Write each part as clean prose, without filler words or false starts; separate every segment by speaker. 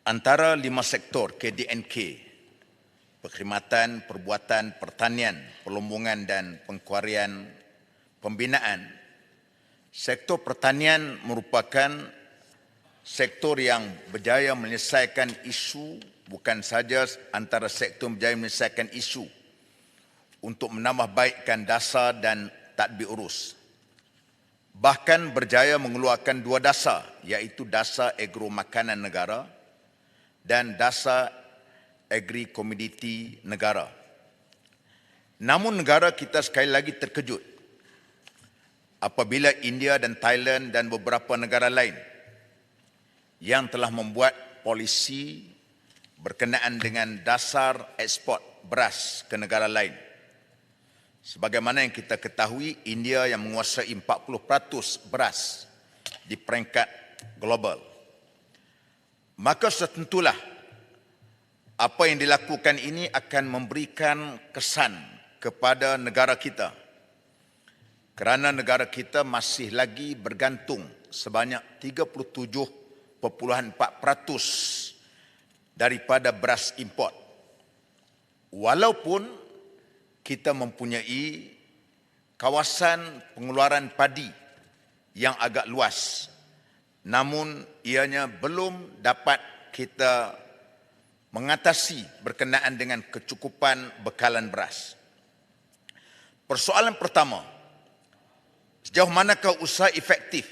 Speaker 1: Antara 5 sektor KDNK, perkhidmatan, perbuatan, pertanian, perlombongan dan pengkuarian pembinaan, sektor pertanian merupakan sektor yang berjaya menyelesaikan isu, bukan sahaja antara sektor berjaya menyelesaikan isu untuk menambah baikkan dasar dan tadbir urus. Bahkan berjaya mengeluarkan 2 dasar, iaitu dasar agro makanan negara dan dasar agri komoditi negara. Namun negara kita sekali lagi terkejut apabila India dan Thailand dan beberapa negara lain yang telah membuat polisi berkenaan dengan dasar ekspor beras ke negara lain. Sebagaimana yang kita ketahui, India yang menguasai 40% beras di peringkat global. Maka setentulah apa yang dilakukan ini akan memberikan kesan kepada negara kita, kerana negara kita masih lagi bergantung sebanyak 37.4% daripada beras import. Walaupun kita mempunyai kawasan pengeluaran padi yang agak luas, namun ianya belum dapat kita mengatasi berkenaan dengan kecukupan bekalan beras. Persoalan pertama, sejauh manakah usaha efektif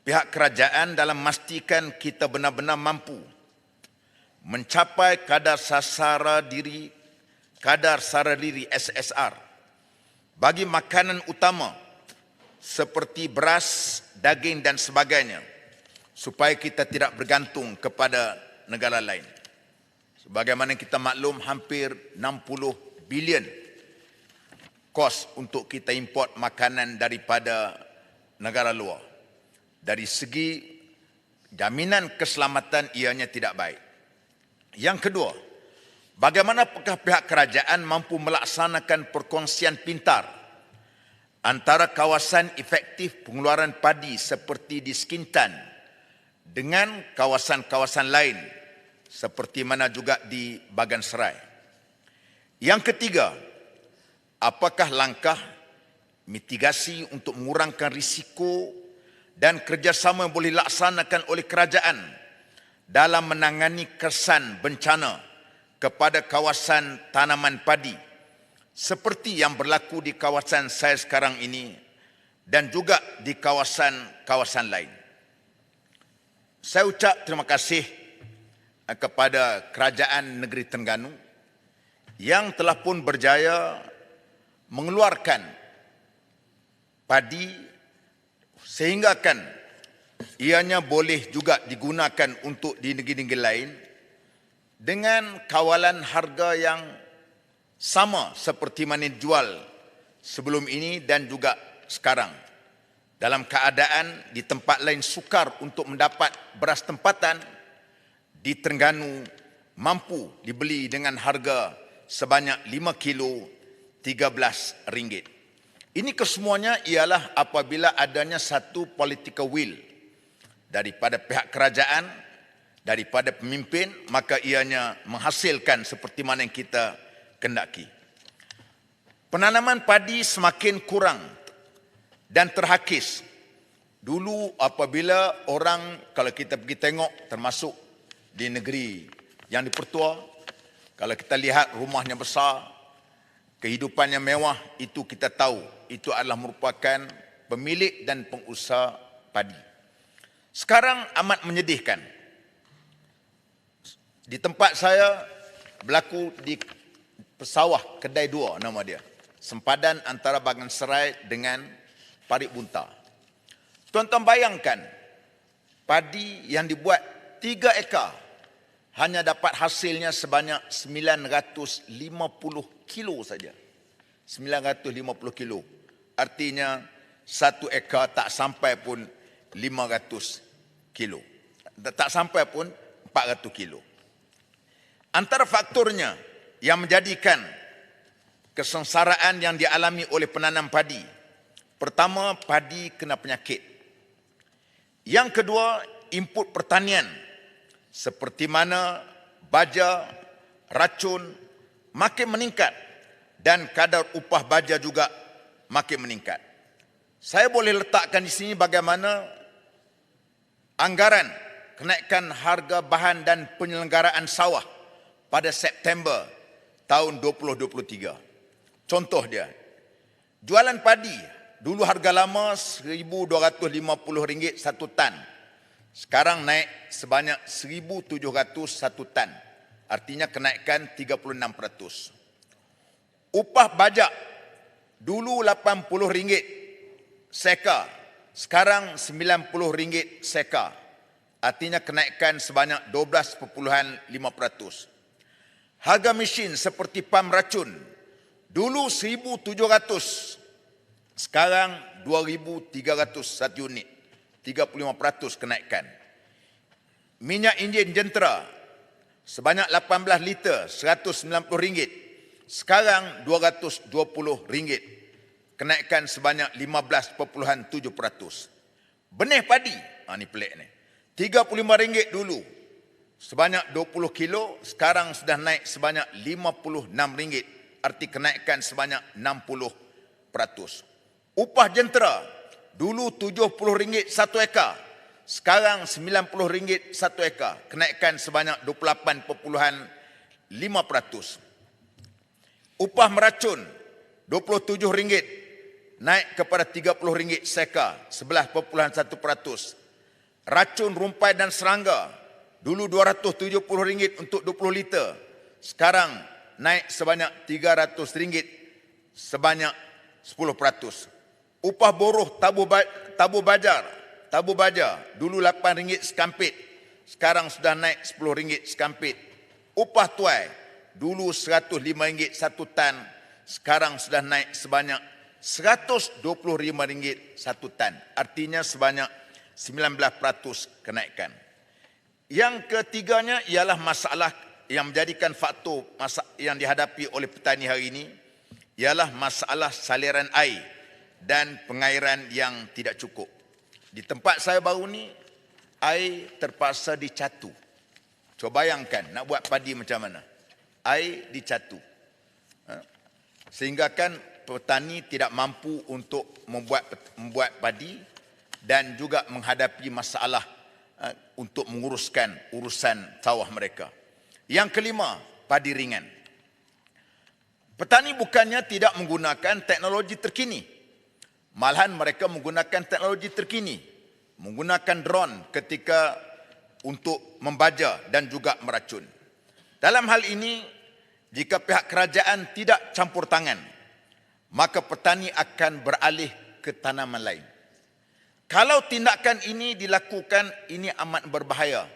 Speaker 1: pihak kerajaan dalam memastikan kita benar-benar mampu mencapai kadar sara diri SSR bagi makanan utama seperti beras, daging dan sebagainya, supaya kita tidak bergantung kepada negara lain. Sebagaimana kita maklum, hampir 60 bilion kos untuk kita import makanan daripada negara luar. Dari segi jaminan keselamatan ianya tidak baik. Yang kedua, bagaimana apakah pihak kerajaan mampu melaksanakan perkongsian pintar antara kawasan efektif pengeluaran padi seperti di Skintan dengan kawasan-kawasan lain seperti mana juga di Bagan Serai. Yang ketiga, apakah langkah mitigasi untuk mengurangkan risiko dan kerjasama yang boleh dilaksanakan oleh kerajaan dalam menangani kesan bencana kepada kawasan tanaman padi seperti yang berlaku di kawasan saya sekarang ini dan juga di kawasan-kawasan lain. Saya ucap terima kasih kepada Kerajaan Negeri Terengganu yang telah pun berjaya mengeluarkan padi sehingga kan ianya boleh juga digunakan untuk di negeri-negeri lain dengan kawalan harga yang sama seperti mana dijual sebelum ini dan juga sekarang. Dalam keadaan di tempat lain sukar untuk mendapat beras tempatan, di Terengganu mampu dibeli dengan harga sebanyak 5 kilo RM13. Ini kesemuanya ialah apabila adanya satu political will daripada pihak kerajaan, daripada pemimpin, maka ianya menghasilkan seperti mana yang kita kendaki. Penanaman padi semakin kurang dan terhakis. Dulu apabila orang, kalau kita pergi tengok termasuk di negeri yang dipertua, kalau kita lihat rumahnya besar, kehidupannya mewah, itu kita tahu itu adalah merupakan pemilik dan pengusaha padi. Sekarang amat menyedihkan. Di tempat saya berlaku di Pesawah Kedai 2 nama dia. Sempadan antara Bagan Serai dengan Parit Bunta. Tuan-tuan bayangkan, padi yang dibuat 3 ekar hanya dapat hasilnya sebanyak 950 kilo saja. 950 kilo. Artinya 1 ekar tak sampai pun 500 kilo. Tak sampai pun 400 kilo. Antara faktornya yang menjadikan kesengsaraan yang dialami oleh penanam padi. Pertama, padi kena penyakit. Yang kedua, input pertanian seperti mana baja, racun makin meningkat dan kadar upah baja juga makin meningkat. Saya boleh letakkan di sini bagaimana anggaran kenaikan harga bahan dan penyelenggaraan sawah pada September tahun 2023. Contoh dia, jualan padi dulu harga lama RM1,250 satu tan. Sekarang naik sebanyak RM1,700 satu tan. Artinya kenaikan 36%. Upah bajak dulu RM80 seka, sekarang RM90 seka. Artinya kenaikan sebanyak 12,5%. Harga mesin seperti pam racun dulu RM1,700, sekarang RM2,300 satu unit. 35% kenaikan. Minyak enjin jentera sebanyak 18 liter RM190, sekarang RM220, kenaikan sebanyak 15,7%. Benih padi, ini pelik ni, RM35 dulu sebanyak 20 kilo, sekarang sudah naik sebanyak RM56, arti kenaikan sebanyak 60%. Upah jentera dulu RM70 satu ekar, sekarang RM90 satu ekar, kenaikan sebanyak 28,5%. Upah meracun RM27 naik kepada RM30 seka, 11,1%. Racun rumpai dan serangga dulu RM270 untuk 20 liter, sekarang naik sebanyak RM300, sebanyak 10%. Upah buruh tabu baja dulu RM8 sekampit, sekarang sudah naik RM10 sekampit. Upah tuai dulu RM105 satu tan, sekarang sudah naik sebanyak RM125 satu tan. Artinya sebanyak 19% kenaikan. Yang ketiganya ialah masalah yang menjadikan faktor yang dihadapi oleh petani hari ini ialah masalah saliran air dan pengairan yang tidak cukup. Di tempat saya baru ni, air terpaksa dicatu. Coba bayangkan nak buat padi macam mana. Air dicatu. Sehingga kan petani tidak mampu untuk membuat padi dan juga menghadapi masalah untuk menguruskan urusan sawah mereka. Yang kelima, padi ringan. Petani bukannya tidak menggunakan teknologi terkini. Malahan mereka menggunakan teknologi terkini, menggunakan drone ketika untuk membaja dan juga meracun. Dalam hal ini, jika pihak kerajaan tidak campur tangan, maka petani akan beralih ke tanaman lain. Kalau tindakan ini dilakukan, ini amat berbahaya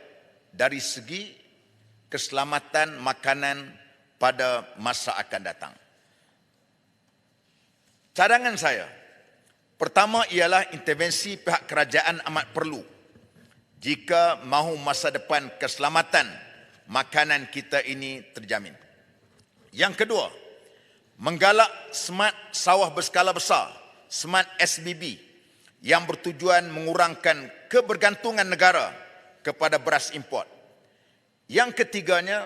Speaker 1: dari segi keselamatan makanan pada masa akan datang. Cadangan saya, pertama ialah intervensi pihak kerajaan amat perlu jika mahu masa depan keselamatan makanan kita ini terjamin. Yang kedua, menggalak smart sawah berskala besar, smart SBB, yang bertujuan mengurangkan kebergantungan negara kepada beras import. Yang ketiganya,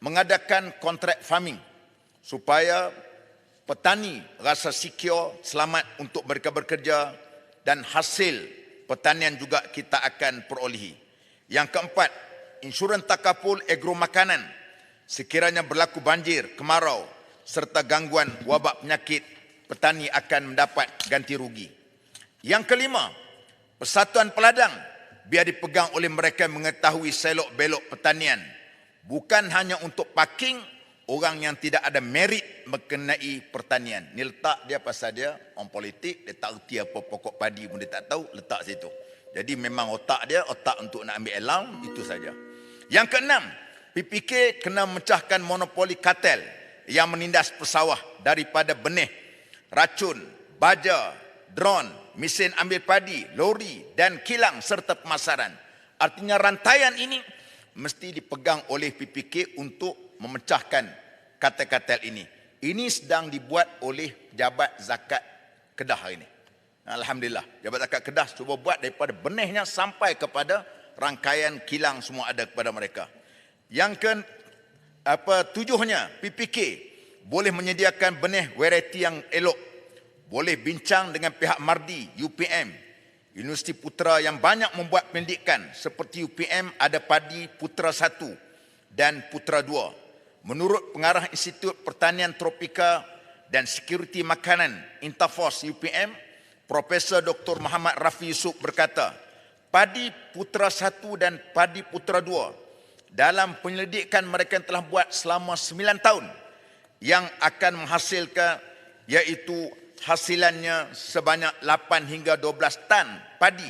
Speaker 1: mengadakan kontrak farming supaya petani rasa secure, selamat untuk mereka bekerja dan hasil pertanian juga kita akan perolehi. Yang keempat, insurans takaful agro makanan. Sekiranya berlaku banjir, kemarau serta gangguan wabak penyakit, petani akan mendapat ganti rugi. Yang kelima, persatuan peladang biar dipegang oleh mereka yang mengetahui selok-belok pertanian. Bukan hanya untuk parking orang yang tidak ada merit mengenai pertanian. Ni letak dia pasal dia orang politik, dia tak erti apa pokok padi pun dia tak tahu, letak situ. Jadi memang otak dia, otak untuk nak ambil allowance, itu saja. Yang keenam, PPK kena memecahkan monopoli kartel yang menindas pesawah daripada benih, racun, baja, drone, mesin ambil padi, lori dan kilang serta pemasaran. Artinya rantaian ini mesti dipegang oleh PPK untuk memecahkan kartel-kartel ini. Ini sedang dibuat oleh Jabat Zakat Kedah hari ini. Alhamdulillah, Jabat Zakat Kedah cuba buat daripada benihnya sampai kepada rangkaian kilang semua ada kepada mereka. Yang tujuhnya, PPK boleh menyediakan benih variety yang elok, boleh bincang dengan pihak Mardi, UPM, Universiti Putra yang banyak membuat pendidikan seperti UPM ada Padi Putra 1 dan Putra 2. Menurut pengarah Institut Pertanian Tropika dan Sekuriti Makanan Interforce UPM, Profesor Dr. Muhammad Rafi Yusof berkata, Padi Putra 1 dan Padi Putra 2 dalam penyelidikan mereka yang telah buat selama 9 tahun yang akan menghasilkan iaitu hasilannya sebanyak 8 hingga 12 tan padi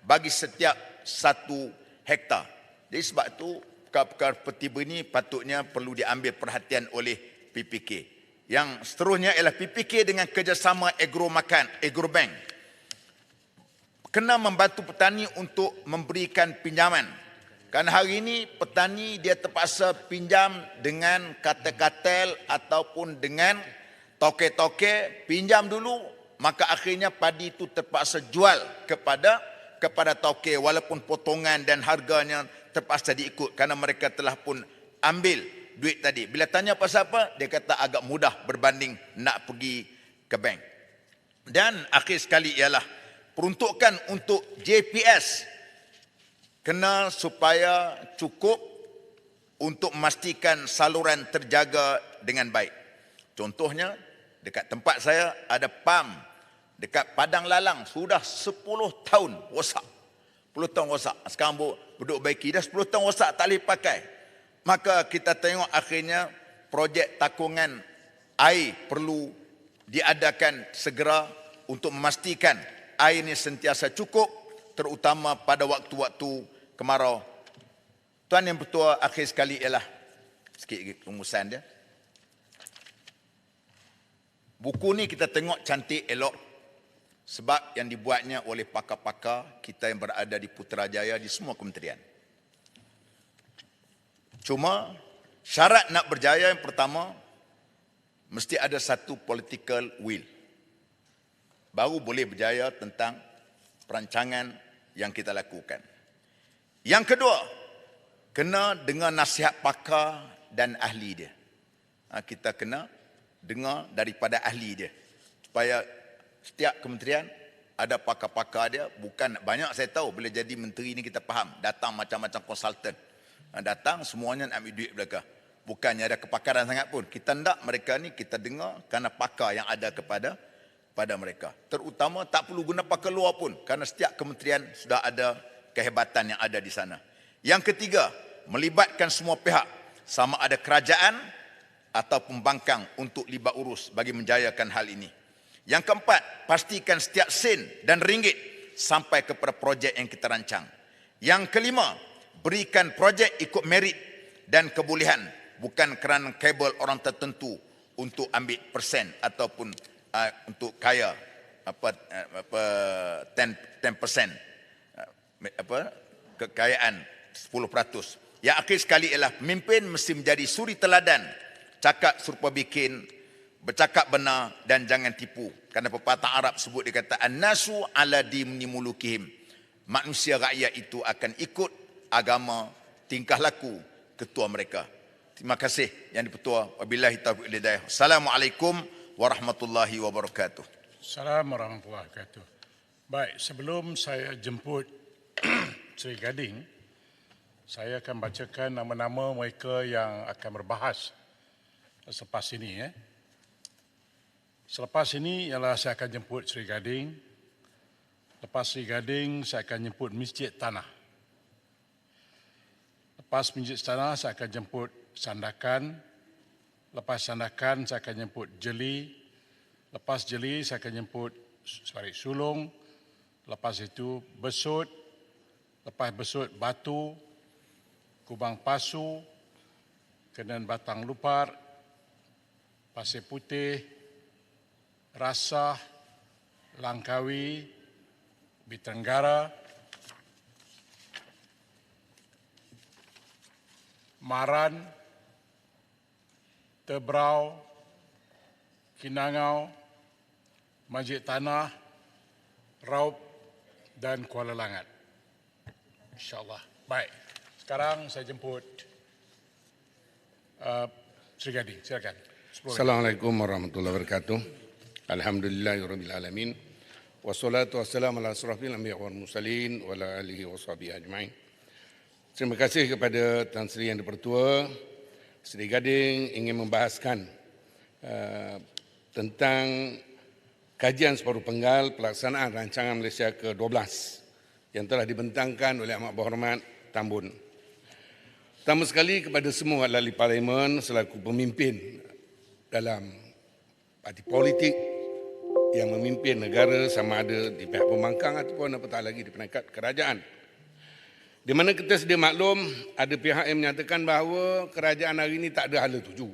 Speaker 1: bagi setiap 1 hektar. Jadi sebab itu perkara-perkara seperti ini patutnya perlu diambil perhatian oleh PPK. Yang seterusnya ialah PPK dengan kerjasama Agrobank kena membantu petani untuk memberikan pinjaman. Kerana hari ini petani dia terpaksa pinjam dengan katel-katel ataupun dengan toke-toke, pinjam dulu, maka akhirnya padi itu terpaksa jual kepada toke walaupun potongan dan harganya terpaksa diikut kerana mereka telah pun ambil duit tadi. Bila tanya pasal apa, dia kata agak mudah berbanding nak pergi ke bank. Dan akhir sekali ialah peruntukan untuk JPS kena supaya cukup untuk memastikan saluran terjaga dengan baik. Contohnya, dekat tempat saya ada pam dekat Padang Lalang sudah 10 tahun rosak. 10 tahun rosak. Sekarang duduk baiki dah 10 tahun rosak tak boleh pakai. Maka kita tengok akhirnya projek takungan air perlu diadakan segera untuk memastikan air ini sentiasa cukup terutama pada waktu-waktu kemarau. Tuan Yang Bertuah, akhir sekali ialah sikit lagi rumusan dia. Buku ni kita tengok cantik elok sebab yang dibuatnya oleh pakar-pakar kita yang berada di Putrajaya di semua kementerian. Cuma syarat nak berjaya yang pertama mesti ada satu political will. Baru boleh berjaya tentang perancangan yang kita lakukan. Yang kedua, kena dengar nasihat pakar dan ahli dia. Kita kena dengar daripada ahli dia. Supaya setiap kementerian ada pakar-pakar dia. Bukan banyak saya tahu bila jadi menteri ni kita faham. Datang macam-macam konsultan. Datang semuanya nak ambil duit mereka. Bukannya ada kepakaran sangat pun. Kita hendak mereka ni kita dengar kerana pakar yang ada kepada mereka. Terutama tak perlu guna pakar luar pun. Kerana setiap kementerian sudah ada kehebatan yang ada di sana. Yang ketiga, melibatkan semua pihak. Sama ada kerajaan atau pembangkang untuk libat urus bagi menjayakan hal ini. Yang keempat, pastikan setiap sen dan ringgit sampai kepada projek yang kita rancang. Yang kelima, berikan projek ikut merit dan kebolehan, bukan kerana kabel orang tertentu untuk ambil persen ataupun untuk kaya 10% kekayaan 10%. Yang akhir sekali ialah pemimpin mesti menjadi suri teladan, cakap serupa bikin, bercakap benar dan jangan tipu. Kerana pepatah Arab sebut dia kata an-nasu ala dini mulukihim. Manusia rakyat itu akan ikut agama tingkah laku ketua mereka. Terima kasih Yang di-Pertua. Wabillahi taufiq wal hidayah. Assalamualaikum warahmatullahi wabarakatuh.
Speaker 2: Assalamualaikum warahmatullahi wabarakatuh. Baik, sebelum saya jemput Sri Gading, saya akan bacakan nama-nama mereka yang akan berbahas selepas ini. Selepas ini ialah saya akan jemput Sri Gading. Lepas Sri Gading, saya akan jemput Masjid Tanah. Lepas Masjid Tanah, saya akan jemput Sandakan. Lepas Sandakan, saya akan jemput Jeli. Lepas Jeli, saya akan jemput Sulong. Lepas itu Besut. Lepas Besut, Batu. Kubang Pasu. Kemudian Batang Lupar. Pasir Putih. Rasah. Langkawi. Bitenggara. Maran. Tebrau. Kinangau. Masjid Tanah, Raub dan Kuala Langat. InsyaAllah. Baik. Sekarang saya jemput Sri Gading. Silakan. 10 minit.
Speaker 3: Assalamualaikum warahmatullahi wabarakatuh. Alhamdulillahirrahmanirrahim. Wassalatu wassalamu ala asrafil anbiya wal mursalin wa ala alihi wa sahbihi ajma'in. Terima kasih kepada Tan Sri Yang di-Pertua. Sri Gading ingin membahaskan tentang kajian separuh penggal pelaksanaan rancangan Malaysia ke-12 yang telah dibentangkan oleh Amat Berhormat Tambun. Pertama sekali kepada semua ahli parlimen selaku pemimpin dalam parti politik yang memimpin negara sama ada di pihak pembangkang ataupun apatah lagi di peringkat kerajaan. Di mana kita sedia maklum ada pihak yang menyatakan bahawa kerajaan hari ini tak ada hala tuju.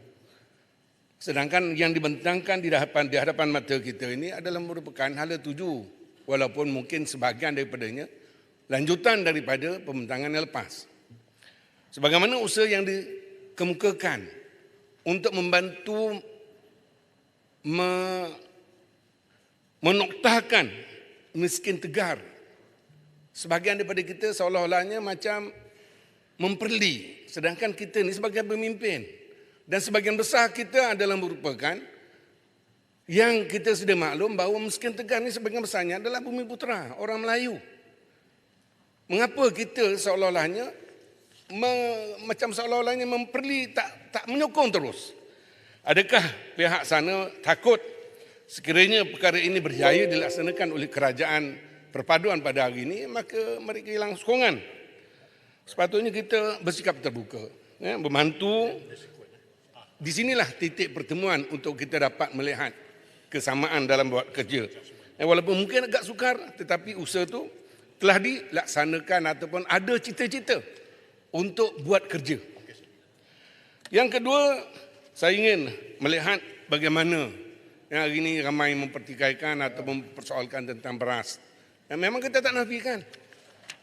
Speaker 3: Sedangkan yang dibentangkan di hadapan mata kita ini adalah merupakan hala tuju walaupun mungkin sebahagian daripadanya lanjutan daripada pembentangan yang lepas. Sebagaimana usaha yang dikemukakan untuk membantu menoktahkan miskin tegar. Sebahagian daripada kita seolah-olahnya macam memperli. Sedangkan kita ni sebagai pemimpin. Dan sebagian besar kita adalah merupakan yang kita sudah maklum bahawa miskin tegar ni sebagian besarnya adalah bumi putera, orang Melayu. Mengapa kita seolah-olahnya macam seolah-olahnya memperli, tak menyokong terus? Adakah pihak sana takut sekiranya perkara ini berjaya dilaksanakan oleh kerajaan perpaduan pada hari ini, maka mereka hilang sokongan? Sepatutnya kita bersikap terbuka, membantu. Di sinilah titik pertemuan untuk kita dapat melihat kesamaan dalam buat kerja. Walaupun mungkin agak sukar, tetapi usaha itu telah dilaksanakan ataupun ada cita-cita untuk buat kerja. Yang kedua, saya ingin melihat bagaimana yang hari ini ramai mempertikaikan atau mempersoalkan tentang beras. Dan memang kita tak nafikan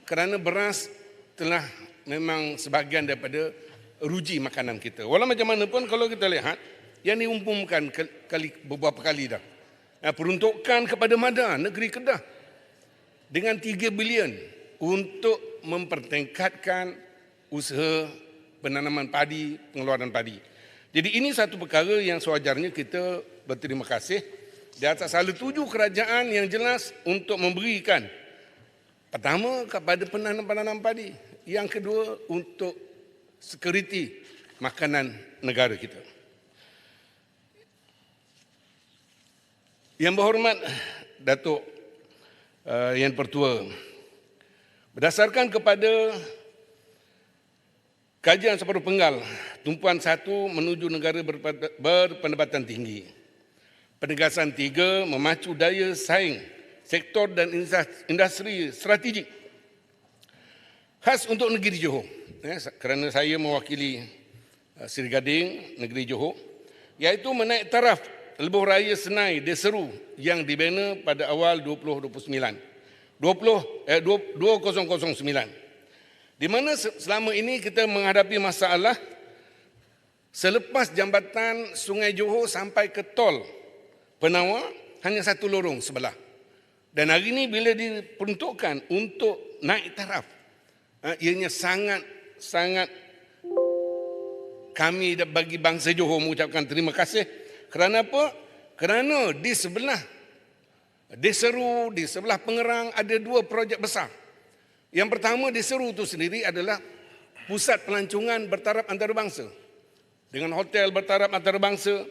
Speaker 3: kerana beras telah memang sebahagian daripada ruji makanan kita. Walau macam mana pun kalau kita lihat yang diumumkan beberapa kali dah. Peruntukan kepada MADA negeri Kedah dengan 3 bilion untuk mempertingkatkan usaha penanaman padi, pengeluaran padi. Jadi ini satu perkara yang sewajarnya kita berterima kasih di atas hala tuju kerajaan yang jelas untuk memberikan pertama kepada penanam padi, yang kedua untuk sekuriti makanan negara kita. Yang berhormat Datuk Yang Pertua, berdasarkan kepada kajian separuh penggal tumpuan 1 menuju negara berpendapatan tinggi. Penegasan 3 memacu daya saing sektor dan industri strategik. Khas untuk negeri Johor, kerana saya mewakili Sri Gading, negeri Johor, iaitu menaik taraf lebuh raya Senai Deseru yang dibina pada awal 2009. Di mana selama ini kita menghadapi masalah selepas jambatan Sungai Johor sampai ke tol Penawa hanya satu lorong sebelah. Dan hari ini bila diperuntukkan untuk naik taraf, ianya sangat kami bagi bangsa Johor mengucapkan terima kasih. Kerana apa? Kerana di sebelah Deseru, di sebelah Pengerang ada 2 projek besar. Yang pertama, Deseru itu sendiri adalah pusat pelancongan bertaraf antarabangsa. Dengan hotel bertaraf antarabangsa,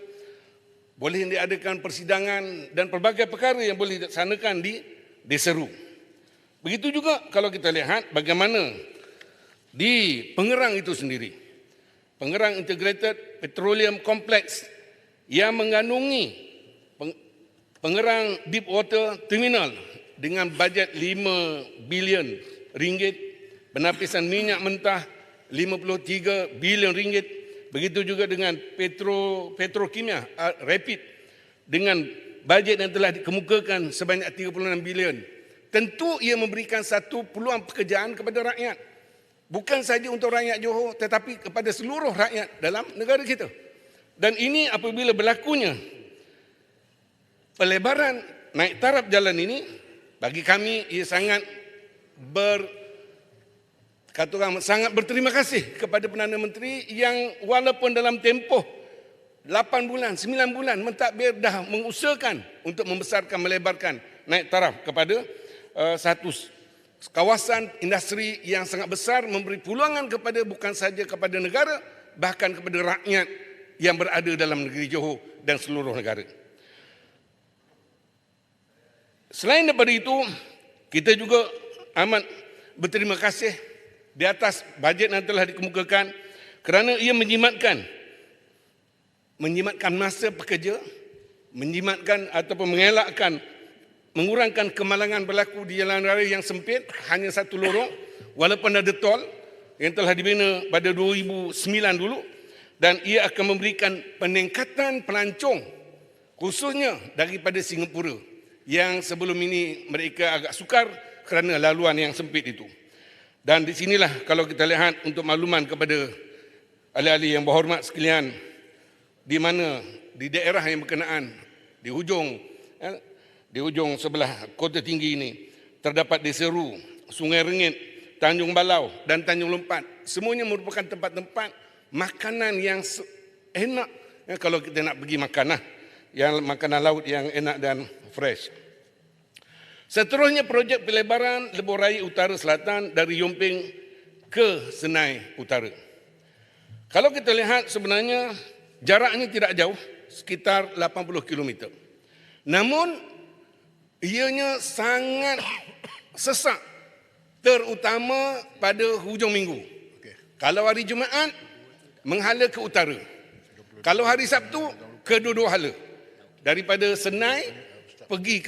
Speaker 3: boleh diadakan persidangan dan pelbagai perkara yang boleh dilaksanakan di Deseru. Begitu juga kalau kita lihat bagaimana di Pengerang itu sendiri. Pengerang Integrated Petroleum Complex yang mengandungi Pengerang Deep Water Terminal dengan bajet 5 bilion ringgit, penapisan minyak mentah 53 bilion ringgit, begitu juga dengan petrokimia rapid dengan bajet yang telah dikemukakan sebanyak 36 bilion. Tentu ia memberikan satu peluang pekerjaan kepada rakyat. Bukan saja untuk rakyat Johor tetapi kepada seluruh rakyat dalam negara kita. Dan ini apabila berlakunya pelebaran naik taraf jalan ini, bagi kami ia sangat kata orang sangat berterima kasih kepada Perdana Menteri yang walaupun dalam tempoh 8 bulan, 9 bulan mentadbir dah mengusahakan untuk membesarkan, melebarkan, naik taraf kepada satu kawasan industri yang sangat besar, memberi peluangan kepada bukan sahaja kepada negara, bahkan kepada rakyat yang berada dalam negeri Johor dan seluruh negara. Selain daripada itu, kita juga amat berterima kasih di atas bajet yang telah dikemukakan kerana ia menjimatkan masa pekerja, menjimatkan ataupun mengelakkan, mengurangkan kemalangan berlaku di jalan raya yang sempit, hanya satu lorong, walaupun ada tol yang telah dibina pada 2009 dulu, dan ia akan memberikan peningkatan pelancong khususnya daripada Singapura yang sebelum ini mereka agak sukar kerana laluan yang sempit itu. Dan di sinilah kalau kita lihat untuk makluman kepada ahli-ahli yang berhormat sekalian, di mana di daerah yang berkenaan di hujung sebelah Kota Tinggi ini terdapat Deseru, Sungai Rengit, Tanjung Balau dan Tanjung Lompat. Semuanya merupakan tempat-tempat makanan yang enak kalau kita nak pergi makan yang makanan laut yang enak dan fresh. Seterusnya projek pelebaran Lebuh Raya Utara Selatan dari Yomping ke Senai Utara. Kalau kita lihat sebenarnya jaraknya tidak jauh, sekitar 80 km. Namun ianya sangat sesak, terutama pada hujung minggu. Kalau hari Jumaat menghala ke utara. Kalau hari Sabtu kedua-dua hala. Daripada Senai pergi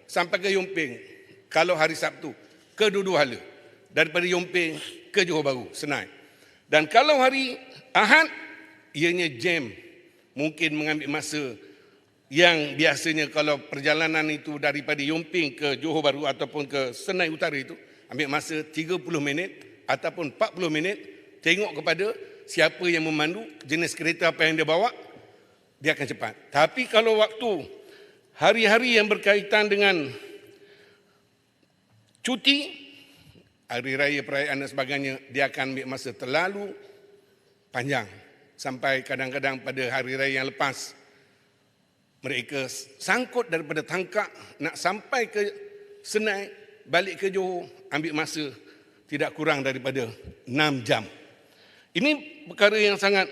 Speaker 3: sampai ke Yomping. Kalau hari Sabtu kedua-dua hala. Daripada Yomping ke Johor Bahru, Senai. Dan kalau hari Ahad ianya jam. Mungkin mengambil masa yang biasanya kalau perjalanan itu daripada Yomping ke Johor Bahru ataupun ke Senai Utara itu ambil masa 30 minit ataupun 40 minit, tengok kepada siapa yang memandu, jenis kereta apa yang dia bawa, dia akan cepat. Tapi kalau waktu hari-hari yang berkaitan dengan cuti, hari raya perayaan dan sebagainya, dia akan ambil masa terlalu panjang. Sampai kadang-kadang pada hari raya yang lepas, mereka sangkut daripada Tangkak, nak sampai ke Senai, balik ke Johor, ambil masa tidak kurang daripada 6 jam. Ini perkara yang sangat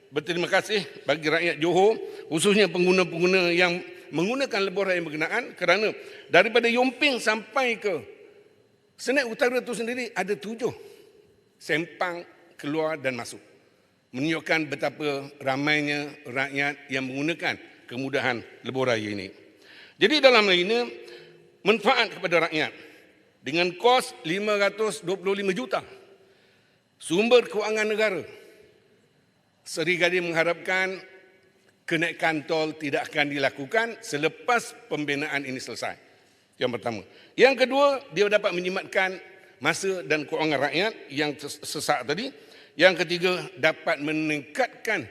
Speaker 3: berterima kasih bagi rakyat Johor, khususnya pengguna-pengguna yang menggunakan lebuh raya berkenaan, kerana daripada Yomping sampai ke Senai Utara itu sendiri ada 7 sempang keluar dan masuk. Menunjukkan betapa ramainya rakyat yang menggunakan kemudahan lebuh raya ini. Jadi dalam hal ini, manfaat kepada rakyat dengan kos 525 juta. Sumber kewangan negara. Seri Gading mengharapkan kenaikan tol tidak akan dilakukan selepas pembinaan ini selesai. Yang pertama. Yang kedua, dia dapat menjimatkan masa dan kewangan rakyat yang sesak tadi. Yang ketiga, dapat meningkatkan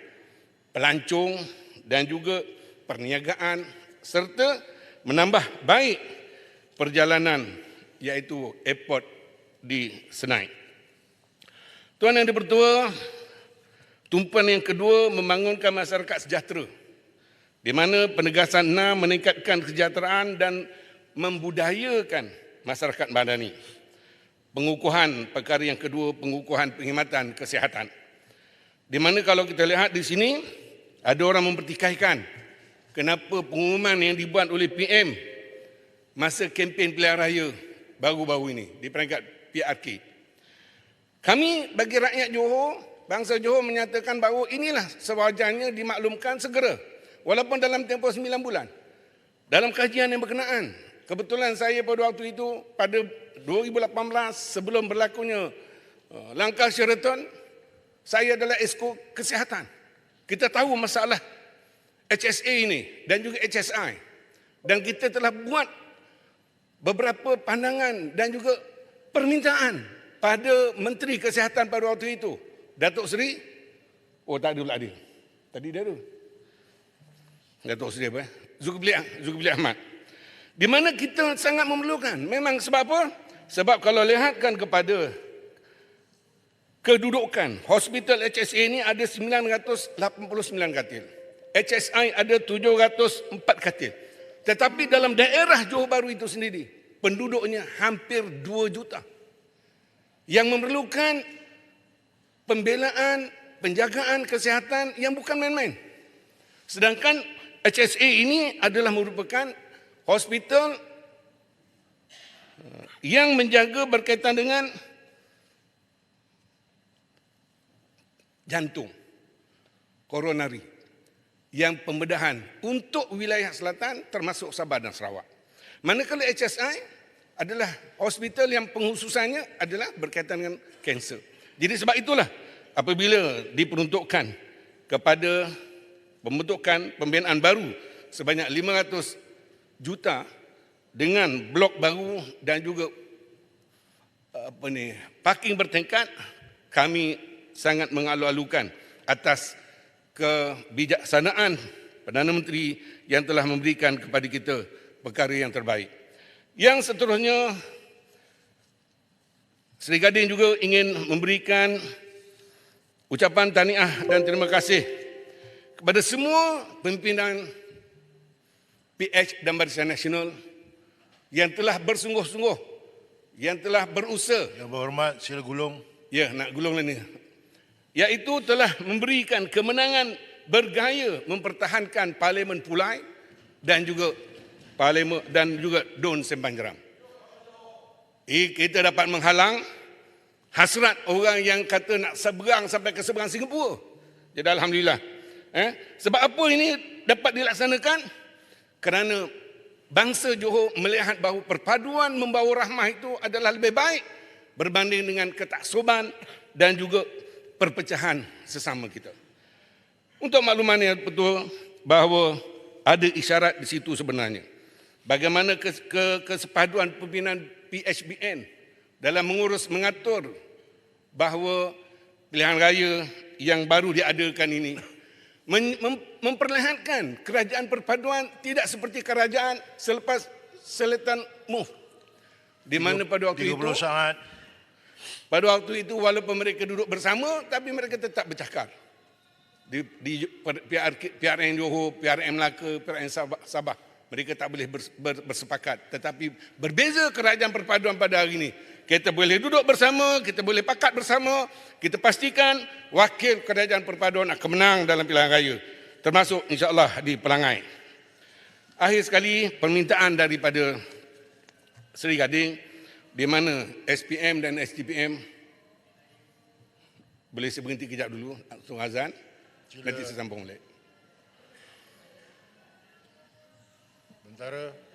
Speaker 3: pelancong dan juga perniagaan serta menambah baik perjalanan iaitu airport di Senai. Tuan Yang di-Pertua, tumpuan yang kedua membangunkan masyarakat sejahtera, di mana penegasan 6 meningkatkan kesejahteraan dan membudayakan masyarakat madani. Pengukuhan perkara yang kedua, pengukuhan perkhidmatan kesihatan. Di mana kalau kita lihat di sini, ada orang mempertikaikan kenapa pengumuman yang dibuat oleh PM masa kempen pilihan raya baru-baru ini di peringkat PRK. Kami bagi rakyat Johor, bangsa Johor menyatakan bahawa inilah sewajarnya dimaklumkan segera, walaupun dalam tempoh 9 bulan. Dalam kajian yang berkenaan, kebetulan saya pada waktu itu, pada 2018 sebelum berlakunya langkah Sheraton, saya adalah esko kesihatan. Kita tahu masalah HSA ini dan juga HSI. Dan kita telah buat beberapa pandangan dan juga permintaan pada Menteri Kesihatan pada waktu itu. Datuk Seri, tak ada pula dia. Tadi dia ada. Datuk Seri apa? Zulkifli Ahmad. Di mana kita sangat memerlukan. Memang sebab apa? Sebab kalau lihatkan kepada kedudukan. Hospital HSA ini ada 989 katil. HSI ada 704 katil. Tetapi dalam daerah Johor Bahru itu sendiri, penduduknya hampir 2 juta. Yang memerlukan pembelaan, penjagaan kesihatan yang bukan main-main. Sedangkan HSA ini adalah merupakan hospital yang menjaga berkaitan dengan jantung, koronari, yang pembedahan untuk wilayah selatan termasuk Sabah dan Sarawak. Manakala HSI adalah hospital yang penghususannya adalah berkaitan dengan kanser. Jadi sebab itulah apabila diperuntukkan kepada pembentukan pembinaan baru sebanyak 500 juta dengan blok baru dan juga parking bertingkat, kami sangat mengalu-alukan atas kebijaksanaan Perdana Menteri yang telah memberikan kepada kita perkara yang terbaik. Yang seterusnya, Seri Gading juga ingin memberikan ucapan tahniah dan terima kasih kepada semua pimpinan PH dan Barisan Nasional yang telah bersungguh-sungguh, yang telah berusaha.
Speaker 4: Yang berhormat, sila gulung.
Speaker 3: Ya, nak gulung lah ni. Iaitu telah memberikan kemenangan bergaya mempertahankan Parlimen Pulai dan juga Parlimen dan juga Dun Sembang Jeram. Kita dapat menghalang hasrat orang yang kata nak seberang sampai ke seberang Singapura. Jadi alhamdulillah. Sebab apa ini dapat dilaksanakan? Kerana bangsa Johor melihat bahawa perpaduan membawa rahmah itu adalah lebih baik berbanding dengan ketaksuban dan juga perpecahan sesama kita. Untuk makluman yang betul bahawa ada isyarat di situ sebenarnya. Bagaimana kesepaduan pimpinan PHBN dalam mengatur bahawa pilihan raya yang baru diadakan ini memperlihatkan kerajaan perpaduan tidak seperti kerajaan selepas Sultan Muh, di mana pada waktu
Speaker 4: 30
Speaker 3: itu
Speaker 4: saat.
Speaker 3: pada waktu itu walaupun mereka duduk bersama tapi mereka tetap bercakap di PRN Johor, PRN Melaka, PRN Sabah. Mereka tak boleh bersepakat. Tetapi berbeza kerajaan perpaduan pada hari ini. Kita boleh duduk bersama, kita boleh pakat bersama, kita pastikan wakil kerajaan perpaduan akan menang dalam pilihan raya. Termasuk insya-Allah di Pelangai. Akhir sekali, permintaan daripada Seri Gading, di mana SPM dan SDPM, boleh saya berhenti kejap dulu, langsung azan, nanti saya sambung balik.
Speaker 4: Bentara.